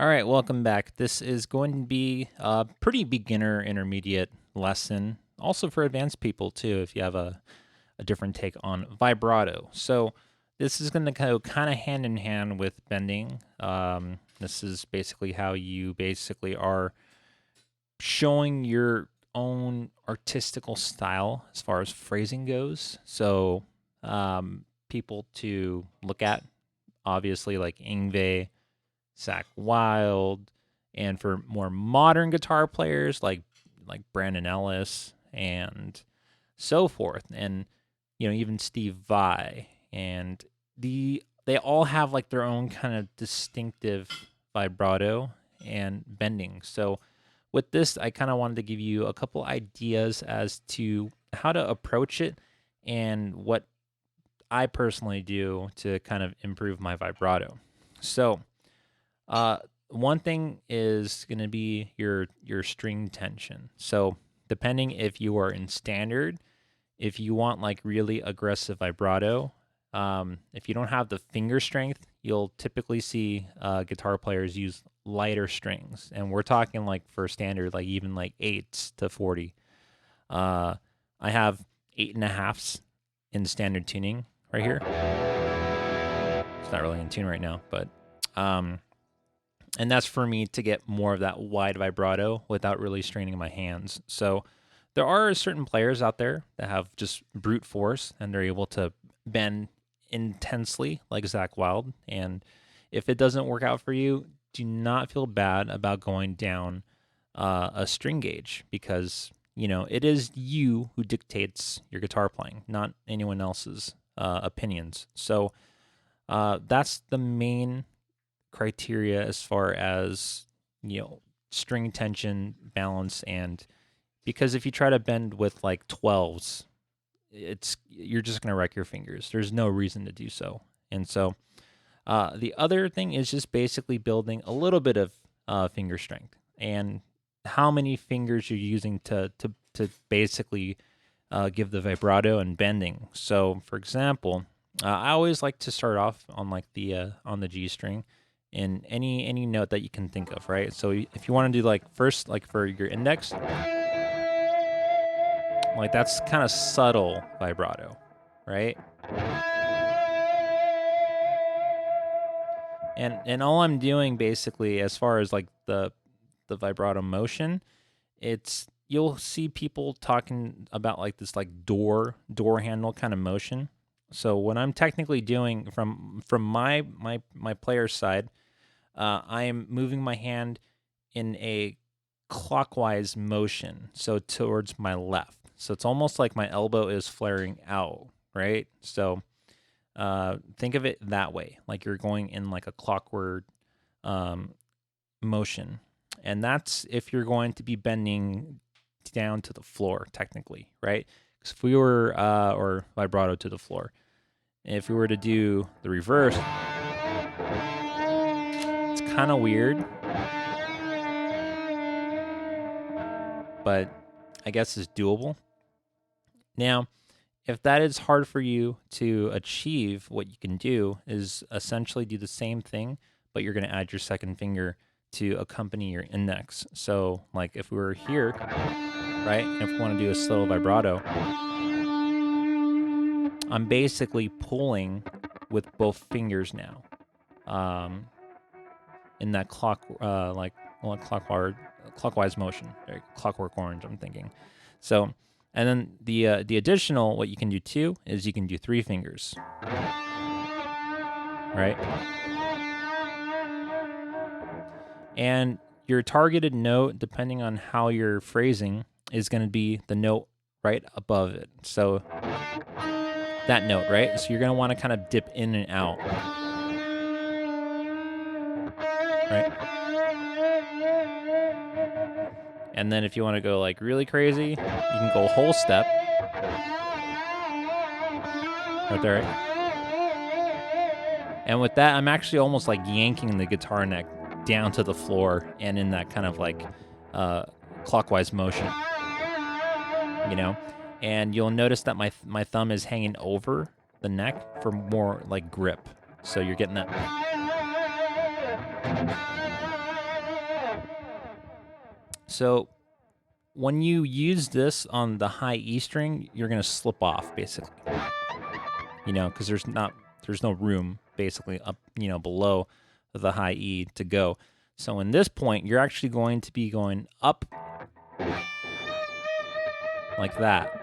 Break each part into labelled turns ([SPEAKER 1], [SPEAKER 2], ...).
[SPEAKER 1] All right, welcome back. This is going to be a pretty beginner intermediate lesson, also for advanced people too, if you have a different take on vibrato. So this is going to go kind of hand in hand with bending. This is basically how you basically are showing your own artistical style as far as phrasing goes. So people to look at, obviously, like Ingve, Zach Wild, and for more modern guitar players like Brandon Ellis and so forth, and even Steve Vai, and they all have like their own kind of distinctive vibrato and bending. So with this, I kind of wanted to give you a couple ideas as to how to approach it and what I personally do to kind of improve my vibrato. So one thing is going to be your string tension. So depending if you are in standard, if you want like really aggressive vibrato, if you don't have the finger strength, you'll typically see guitar players use lighter strings, and we're talking like for standard, like even like 8s to 40. I have 8.5s in standard tuning right here. It's not really in tune right now, but and that's for me to get more of that wide vibrato without really straining my hands. So there are certain players out there that have just brute force and they're able to bend intensely like Zach Wild. And if it doesn't work out for you, do not feel bad about going down a string gauge, because it is you who dictates your guitar playing, not anyone else's opinions. So that's the main criteria as far as string tension, balance, and because if you try to bend with like 12s, you're just going to wreck your fingers. There's no reason to do so. And so the other thing is just basically building a little bit of finger strength and how many fingers you're using to basically give the vibrato and bending. So for example, I always like to start off on like the on the G string in any note that you can think of, right? So if you want to do like first, like for your index, like that's kind of subtle vibrato, right? And all I'm doing basically as far as like the vibrato motion, it's you'll see people talking about like this like door handle kind of motion. So what I'm technically doing from my player's side, I am moving my hand in a clockwise motion, so towards my left. So it's almost like my elbow is flaring out, right? So think of it that way, like you're going in like a clockwork motion. And that's if you're going to be bending down to the floor, technically, right? Because if we were, or vibrato to the floor, if we were to do the reverse, it's kind of weird, but I guess it's doable. Now, if that is hard for you to achieve, what you can do is essentially do the same thing, but you're going to add your second finger to accompany your index. So, like if we were here, right, if we want to do a slow vibrato, I'm basically pulling with both fingers now, in that clockwise motion, right? Clockwork orange, I'm thinking. So, and then the additional, what you can do too is you can do 3 fingers, right? And your targeted note, depending on how you're phrasing, is going to be the note right above it. So that note, right? So you're going to want to kind of dip in and out, right? And then if you want to go like really crazy, you can go whole step. Right there, right? And with that, I'm actually almost like yanking the guitar neck down to the floor and in that kind of like clockwise motion, And you'll notice that my thumb is hanging over the neck for more like grip. So you're getting that. So when you use this on the high E string, you're going to slip off basically, because there's no room basically up, below the high E to go. So in this point, you're actually going to be going up like that.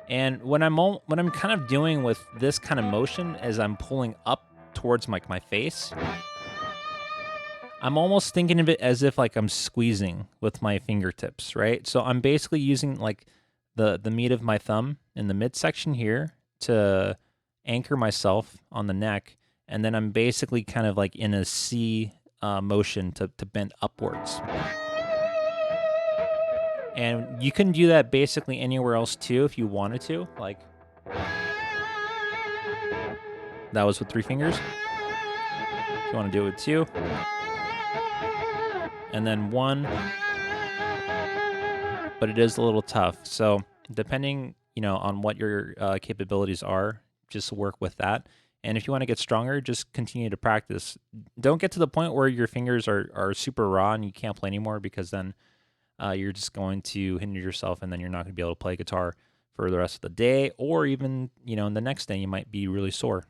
[SPEAKER 1] And what I'm kind of doing with this kind of motion is I'm pulling up towards my face. I'm almost thinking of it as if like I'm squeezing with my fingertips, right? So I'm basically using like the meat of my thumb in the midsection here to anchor myself on the neck, and then I'm basically kind of like in a C motion to bend upwards. And you can do that basically anywhere else too if you wanted to. Like, that was with 3 fingers. If you want to do it with 2. And then 1. But it is a little tough. So depending, on what your capabilities are, just work with that. And if you want to get stronger, just continue to practice. Don't get to the point where your fingers are super raw and you can't play anymore, because then you're just going to hinder yourself, and then you're not going to be able to play guitar for the rest of the day, or even, the next day you might be really sore.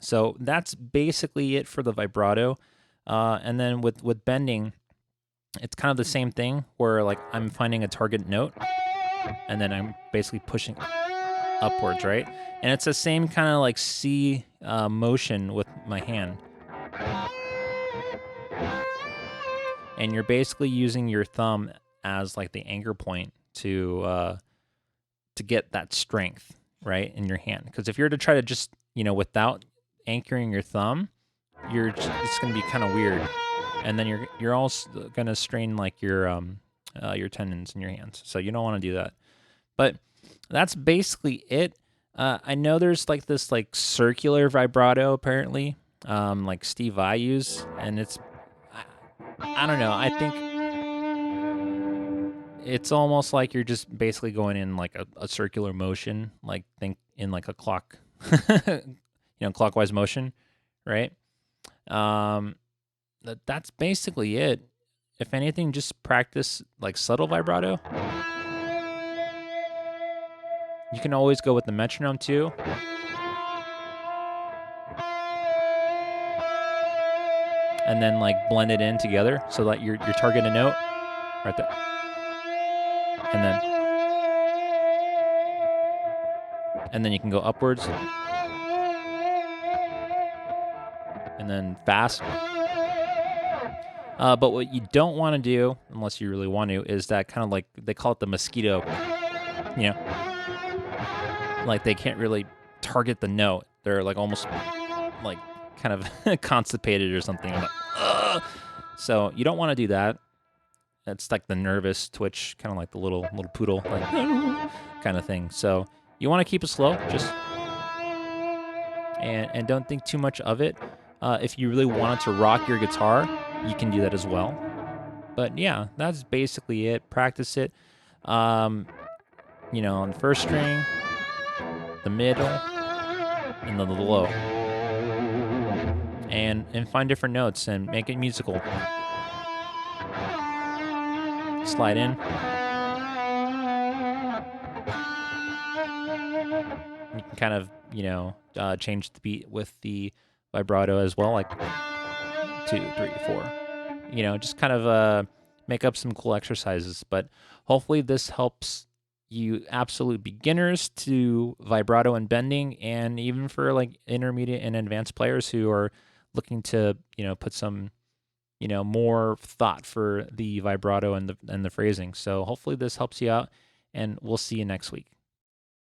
[SPEAKER 1] So that's basically it for the vibrato. And then with bending, it's kind of the same thing where like I'm finding a target note and then I'm basically pushing upwards, right? And it's the same kind of like C motion with my hand. And you're basically using your thumb as like the anchor point to get that strength, right, in your hand. Because if you're to try to just, without anchoring your thumb, it's going to be kind of weird. And then you're also going to strain like your tendons in your hands. So you don't want to do that. But that's basically it. I know there's like this like circular vibrato apparently, like Steve Vai used, and I don't know. I think it's almost like you're just basically going in like a circular motion, like think in like a clock, clockwise motion, right? That's basically it. If anything, just practice like subtle vibrato. You can always go with the metronome too. And then like blend it in together so that your targeted note right there. And then you can go upwards. And then fast. But what you don't want to do, unless you really want to, is that kind of like, they call it the mosquito. Like they can't really target the note. They're like almost like kind of constipated or something. Like, so you don't want to do that. That's like the nervous twitch, kind of like the little poodle, like kind of thing. So you want to keep it slow, just and don't think too much of it. If you really wanted to rock your guitar, you can do that as well. But yeah, that's basically it. Practice it. On the first string, the middle, and then the low. And find different notes and make it musical. Slide in. You can kind of, change the beat with the vibrato as well, like 2, 3, 4. Just kind of make up some cool exercises. But hopefully this helps you absolute beginners to vibrato and bending, and even for like intermediate and advanced players who are looking to, put some, more thought for the vibrato and the phrasing. So hopefully this helps you out, and we'll see you next week.